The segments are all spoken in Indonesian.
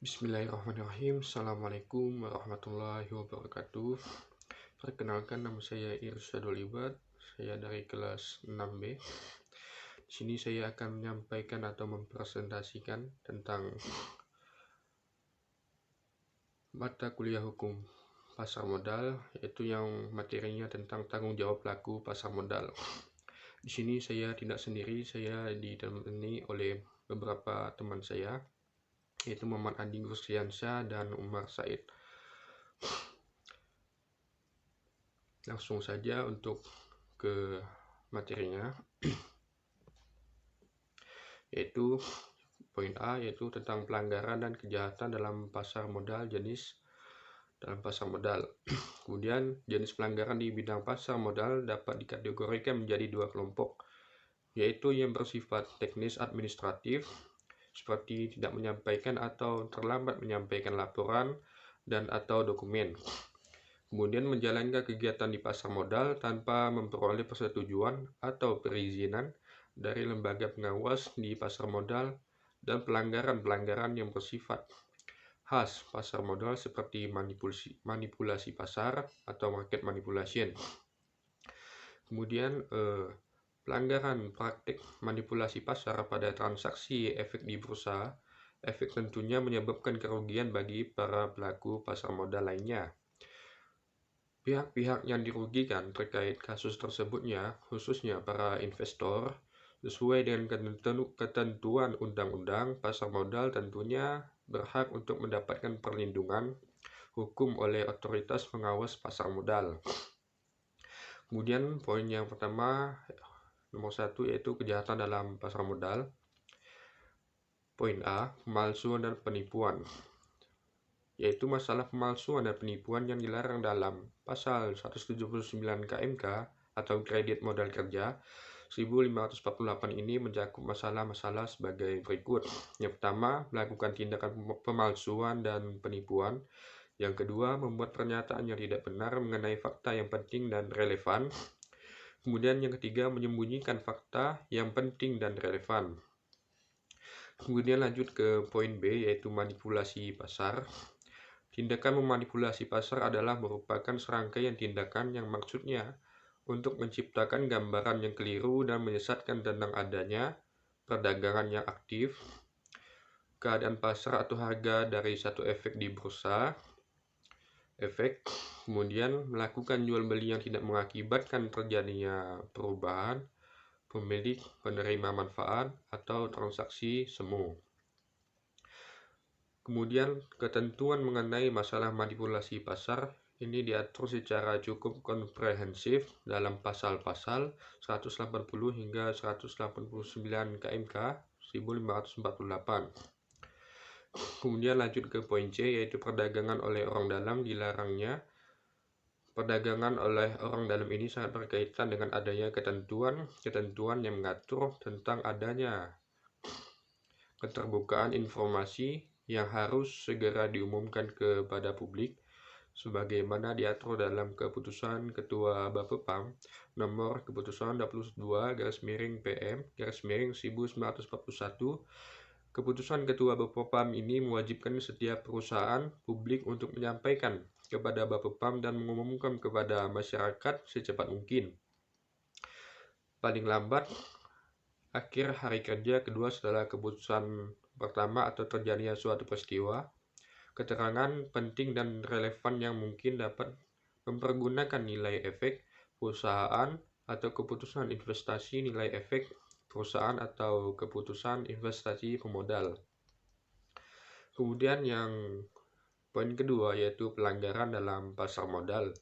Bismillahirrahmanirrahim. Assalamualaikum warahmatullahi wabarakatuh. Perkenalkan, nama saya Irsyadul Ibad. Saya dari kelas 6B. Di sini saya akan menyampaikan atau mempresentasikan tentang mata kuliah hukum pasar modal, yaitu yang materinya tentang tanggung jawab pelaku pasar modal. Di sini saya tidak sendiri, saya ditemani oleh beberapa teman saya, yaitu Muhammad Andi Gusriansyah dan Umar Said. Langsung saja untuk ke materinya, yaitu poin A, yaitu tentang pelanggaran dan kejahatan dalam pasar modal jenis dalam pasar modal. Kemudian jenis pelanggaran di bidang pasar modal dapat dikategorikan menjadi dua kelompok, yaitu yang bersifat teknis administratif seperti tidak menyampaikan atau terlambat menyampaikan laporan dan atau dokumen. Kemudian menjalankan kegiatan di pasar modal tanpa memperoleh persetujuan atau perizinan dari lembaga pengawas di pasar modal, dan pelanggaran-pelanggaran yang bersifat khas pasar modal seperti manipulasi pasar atau market manipulation. Kemudian pelanggaran praktik manipulasi pasar pada transaksi efek di bursa efek tentunya menyebabkan kerugian bagi para pelaku pasar modal lainnya. Pihak-pihak yang dirugikan terkait kasus tersebutnya khususnya para investor, sesuai dengan ketentuan undang-undang pasar modal, tentunya berhak untuk mendapatkan perlindungan hukum oleh otoritas pengawas pasar modal. Kemudian poin yang pertama, nomor 1, yaitu kejahatan dalam pasar modal. Poin A, pemalsuan dan penipuan, yaitu masalah pemalsuan dan penipuan yang dilarang dalam pasal 179 KMK atau Kredit Modal Kerja 1548 ini mencakup masalah-masalah sebagai berikut. Yang pertama, melakukan tindakan pemalsuan dan penipuan. Yang kedua, membuat pernyataan yang tidak benar mengenai fakta yang penting dan relevan. Kemudian yang ketiga, menyembunyikan fakta yang penting dan relevan. Kemudian lanjut ke poin B, yaitu manipulasi pasar. Tindakan memanipulasi pasar adalah merupakan serangkaian tindakan yang maksudnya untuk menciptakan gambaran yang keliru dan menyesatkan tentang adanya perdagangan yang aktif, keadaan pasar atau harga dari satu efek di bursa efek, kemudian melakukan jual beli yang tidak mengakibatkan terjadinya perubahan pemilik penerima manfaat atau transaksi semu. Kemudian ketentuan mengenai masalah manipulasi pasar ini diatur secara cukup komprehensif dalam pasal-pasal 180 hingga 189 KMK 1548. Kemudian lanjut ke poin C, yaitu perdagangan oleh orang dalam dilarangnya. Perdagangan oleh orang dalam ini sangat berkaitan dengan adanya ketentuan yang mengatur tentang adanya keterbukaan informasi yang harus segera diumumkan kepada publik sebagaimana diatur dalam keputusan Ketua Bapepam nomor keputusan 22/PM/1941. Keputusan Ketua Bapepam ini mewajibkan setiap perusahaan publik untuk menyampaikan kepada Bapepam dan mengumumkan kepada masyarakat secepat mungkin, paling lambat akhir hari kerja kedua setelah keputusan pertama atau terjadinya suatu peristiwa, keterangan penting dan relevan yang mungkin dapat mempergunakan nilai efek perusahaan atau keputusan investasi nilai efek perusahaan atau keputusan investasi pemodal. Kemudian yang poin kedua, yaitu pelanggaran dalam pasar modal,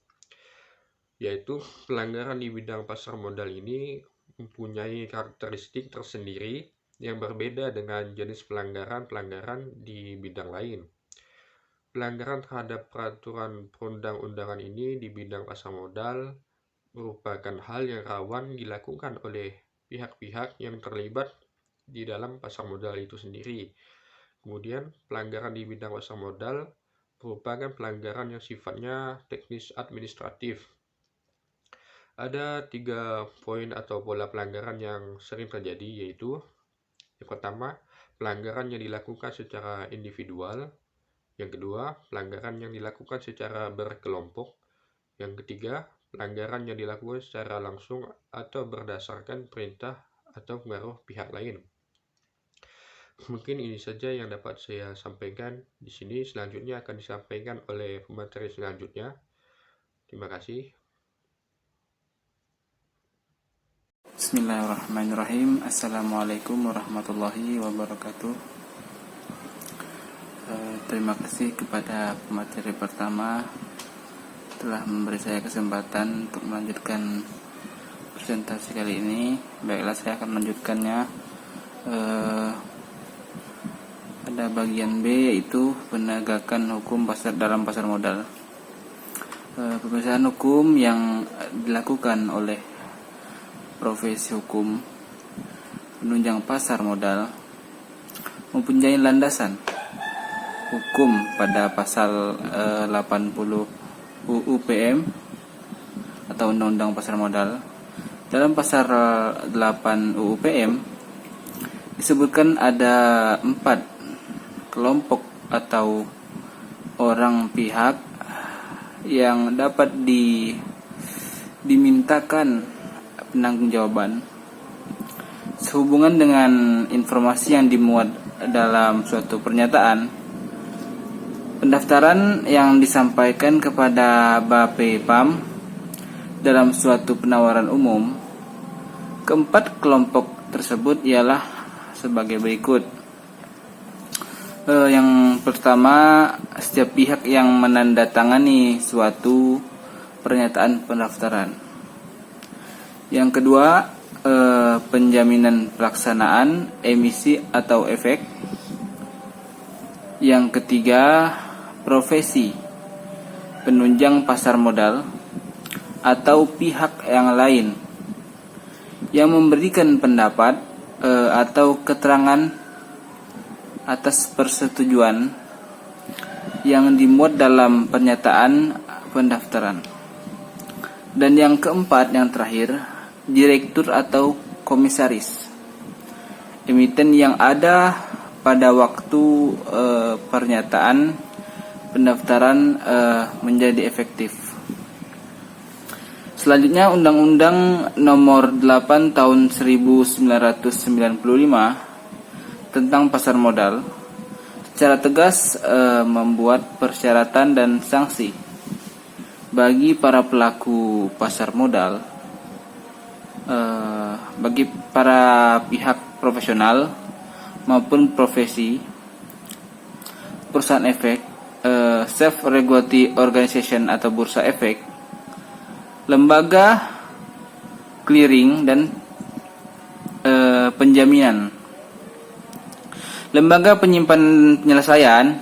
yaitu pelanggaran di bidang pasar modal ini mempunyai karakteristik tersendiri yang berbeda dengan jenis pelanggaran di bidang lain. Pelanggaran terhadap peraturan perundang-undangan ini di bidang pasar modal merupakan hal yang rawan dilakukan oleh pihak-pihak yang terlibat di dalam pasar modal itu sendiri. Kemudian pelanggaran di bidang pasar modal merupakan pelanggaran yang sifatnya teknis administratif. Ada 3 poin atau pola pelanggaran yang sering terjadi, yaitu yang pertama, pelanggaran yang dilakukan secara individual. Yang kedua, pelanggaran yang dilakukan secara berkelompok. Yang ketiga, pelanggaran yang dilakukan secara langsung atau berdasarkan perintah atau pengaruh pihak lain. Mungkin ini saja yang dapat saya sampaikan di sini. Selanjutnya akan disampaikan oleh pemateri selanjutnya. Terima kasih. Bismillahirrahmanirrahim. Assalamualaikum warahmatullahi wabarakatuh. Terima kasih kepada pemateri pertama telah memberi saya kesempatan untuk melanjutkan presentasi kali ini. Baiklah, saya akan melanjutkannya. Pada bagian B, yaitu penegakan hukum dalam pasar modal. Pemeriksaan hukum yang dilakukan oleh profesi hukum penunjang pasar modal mempunyai landasan hukum pada pasal 80 UU PM atau Undang-Undang Pasar Modal. Dalam pasal 8 UU PM disebutkan ada 4 kelompok atau orang pihak yang dapat dimintakan penanggung-jawaban sehubungan dengan informasi yang dimuat dalam suatu pernyataan, pendaftaran yang disampaikan kepada Bapepam dalam suatu penawaran umum. Keempat kelompok tersebut ialah sebagai berikut. Yang pertama, setiap pihak yang menandatangani suatu pernyataan pendaftaran. Yang kedua, penjaminan pelaksanaan emisi atau efek. Yang ketiga, profesi penunjang pasar modal atau pihak yang lain yang memberikan pendapat atau keterangan atas persetujuan yang dimuat dalam pernyataan pendaftaran. Dan yang keempat, yang terakhir, direktur atau komisaris emiten yang ada pada waktu pernyataan pendaftaran menjadi efektif. Selanjutnya, Undang-Undang Nomor 8 Tahun 1995 tentang pasar modal secara tegas membuat persyaratan dan sanksi bagi para pelaku pasar modal, bagi para pihak profesional maupun profesi, perusahaan efek, self-regulatory organization atau bursa efek, lembaga clearing dan penjaminan, lembaga penyimpan penyelesaian,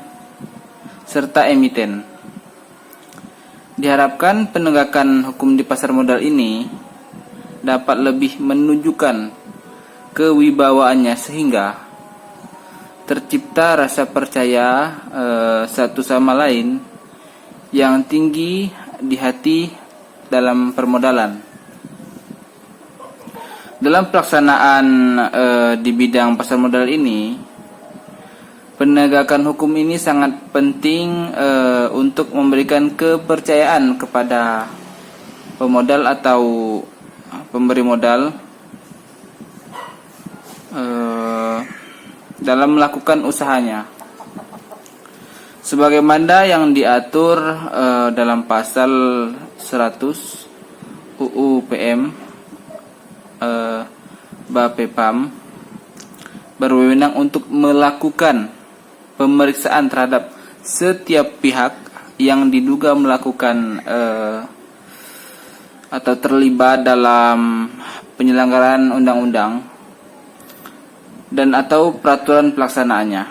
serta emiten. Diharapkan penegakan hukum di pasar modal ini dapat lebih menunjukkan kewibawaannya sehingga tercipta rasa percaya satu sama lain yang tinggi di hati dalam permodalan. Dalam pelaksanaan di bidang pasar modal ini, penegakan hukum ini sangat penting untuk memberikan kepercayaan kepada pemodal atau pemberi modal dalam melakukan usahanya, sebagaimana yang diatur dalam pasal 100 UU PM. Bapepam berwenang untuk melakukan pemeriksaan terhadap setiap pihak yang diduga melakukan atau terlibat dalam penyelenggaraan undang-undang dan atau peraturan pelaksanaannya.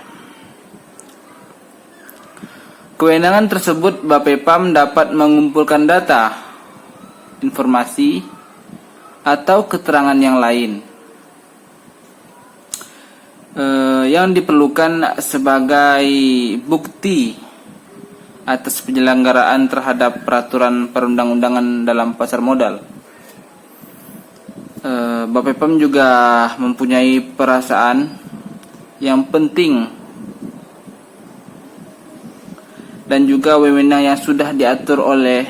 Kewenangan tersebut, Bapepam dapat mengumpulkan data, informasi, atau keterangan yang lain yang diperlukan sebagai bukti atas penyelenggaraan terhadap peraturan perundang-undangan dalam pasar modal. Bapepam juga mempunyai perasaan yang penting dan juga wewenang yang sudah diatur oleh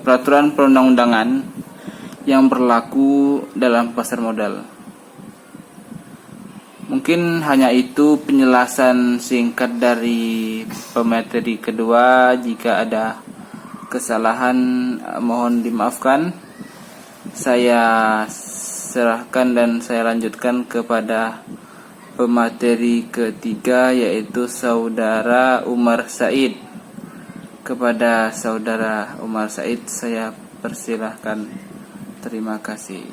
peraturan perundang-undangan yang berlaku dalam pasar modal. Mungkin hanya itu penjelasan singkat dari pemateri kedua. Jika ada kesalahan mohon dimaafkan. Saya serahkan dan saya lanjutkan kepada pemateri ketiga, yaitu Saudara Umar Said. Kepada Saudara Umar Said saya persilahkan. Terima kasih.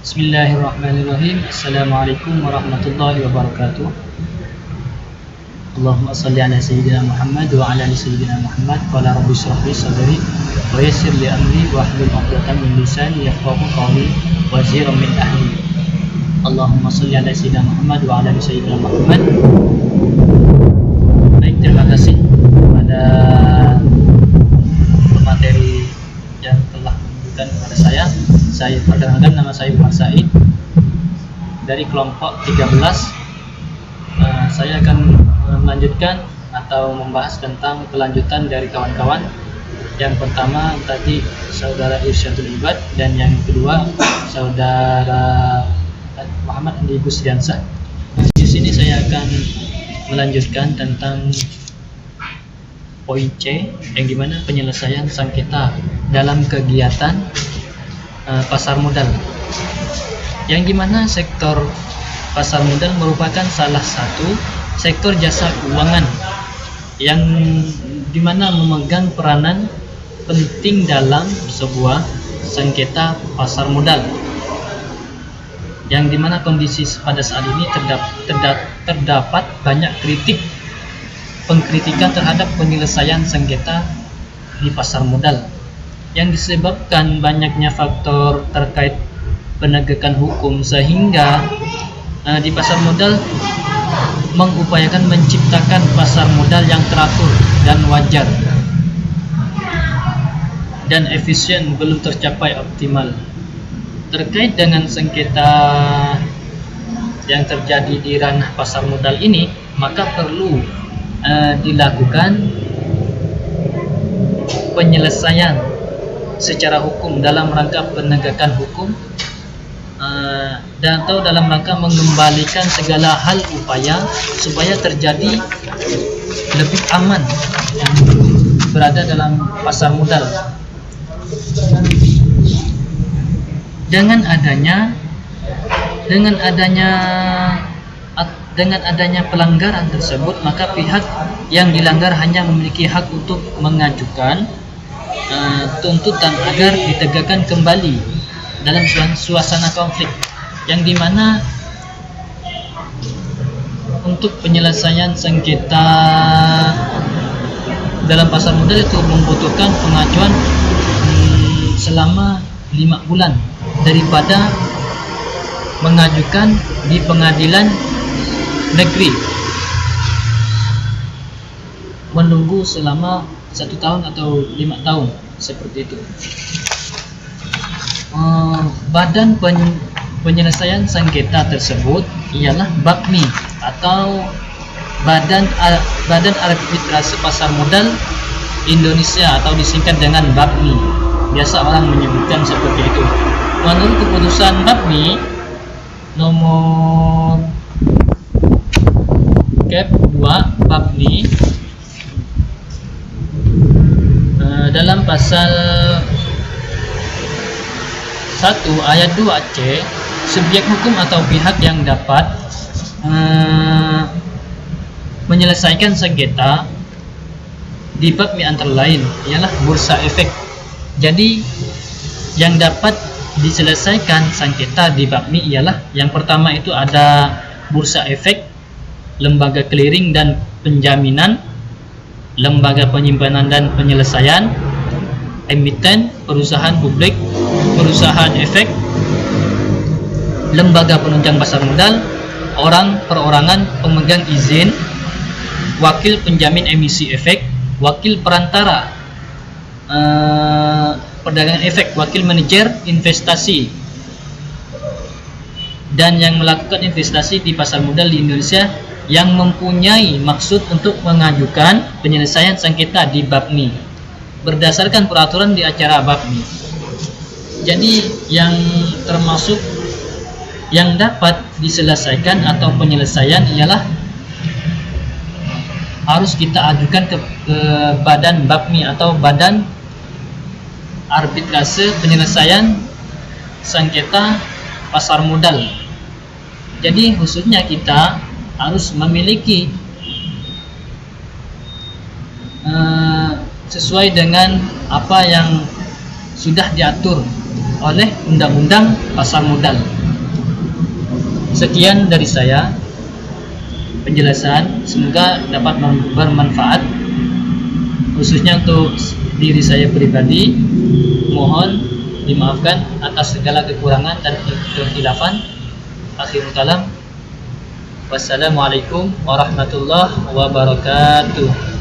Bismillahirrahmanirrahim. Assalamualaikum warahmatullahi wabarakatuh. Allahumma salli ala sayyidina Muhammad wa ala ali sayyidina Muhammad. Qala rabbi shrah li sadri wa yassir li amri wa hlul 'uqdatam min lisani yafqahu qawli waziran min ahli. Allahumma salli ala sayyidina Muhammad wa ala ali sayyidina Muhammad. Baik, terima kasih kepada pemateri yang telah menunjukkan kepada saya. Saya perkenalkan, nama saya Umar Said dari kelompok 13. Saya akan melanjutkan atau membahas tentang kelanjutan dari kawan-kawan. Yang pertama tadi Saudara Irsyadul Ibad, dan yang kedua Saudara Muhammad Andi Gusdiansah. Di sini saya akan melanjutkan tentang poin C, yang dimana penyelesaian sengketa dalam kegiatan pasar modal, yang dimana sektor pasar modal merupakan salah satu sektor jasa keuangan yang dimana memegang peranan penting dalam sebuah sengketa pasar modal, yang dimana kondisi pada saat ini terdapat banyak pengkritikan terhadap penyelesaian sengketa di pasar modal, yang disebabkan banyaknya faktor terkait penegakan hukum, sehingga di pasar modal mengupayakan menciptakan pasar modal yang teratur dan wajar dan efisien belum tercapai optimal. Terkait dengan sengketa yang terjadi di ranah pasar modal ini, maka perlu dilakukan penyelesaian secara hukum dalam rangka penegakan hukum, dan atau dalam rangka mengembalikan segala hal upaya supaya terjadi lebih aman berada dalam pasar modal. Dengan adanya pelanggaran tersebut, maka pihak yang dilanggar hanya memiliki hak untuk mengajukan tuntutan agar ditegakkan kembali dalam suasana konflik, yang dimana untuk penyelesaian sengketa dalam pasar modal itu membutuhkan pengajuan selama 5 bulan daripada mengajukan di pengadilan negeri menunggu selama 1 tahun atau 5 tahun seperti itu. Badan penyelesaian sengketa tersebut ialah BAPMI atau Badan Arbitrase Pasar Modal Indonesia, atau disingkat dengan BAPMI. Biasa orang menyebutkan seperti itu. Menurut keputusan BAPMI nomor Cap 2 BAPMI dalam pasal 1 ayat 2C, subjek hukum atau pihak yang dapat menyelesaikan sengketa di BAPMI antara lain ialah bursa efek. Jadi yang dapat diselesaikan sengketa di BAPMI ialah yang pertama itu ada bursa efek, lembaga clearing dan penjaminan, lembaga penyimpanan dan penyelesaian, emiten, perusahaan publik, perusahaan efek, lembaga penunjang pasar modal, orang perorangan pemegang izin, wakil penjamin emisi efek, wakil perantara perdagangan efek, wakil manajer investasi, dan yang melakukan investasi di pasar modal di Indonesia yang mempunyai maksud untuk mengajukan penyelesaian sengketa di BAPMI berdasarkan peraturan di acara BAPMI. Jadi yang termasuk yang dapat diselesaikan atau penyelesaian ialah harus kita ajukan ke badan BAPMI atau badan arbitrase penyelesaian sengketa pasar modal. Jadi khususnya kita harus memiliki sesuai dengan apa yang sudah diatur oleh undang-undang pasar modal. Sekian dari saya penjelasan, semoga dapat bermanfaat khususnya untuk diri saya pribadi. Mohon dimaafkan atas segala kekurangan dan kekhilafan. Akhirul kalam, wassalamualaikum warahmatullahi wabarakatuh.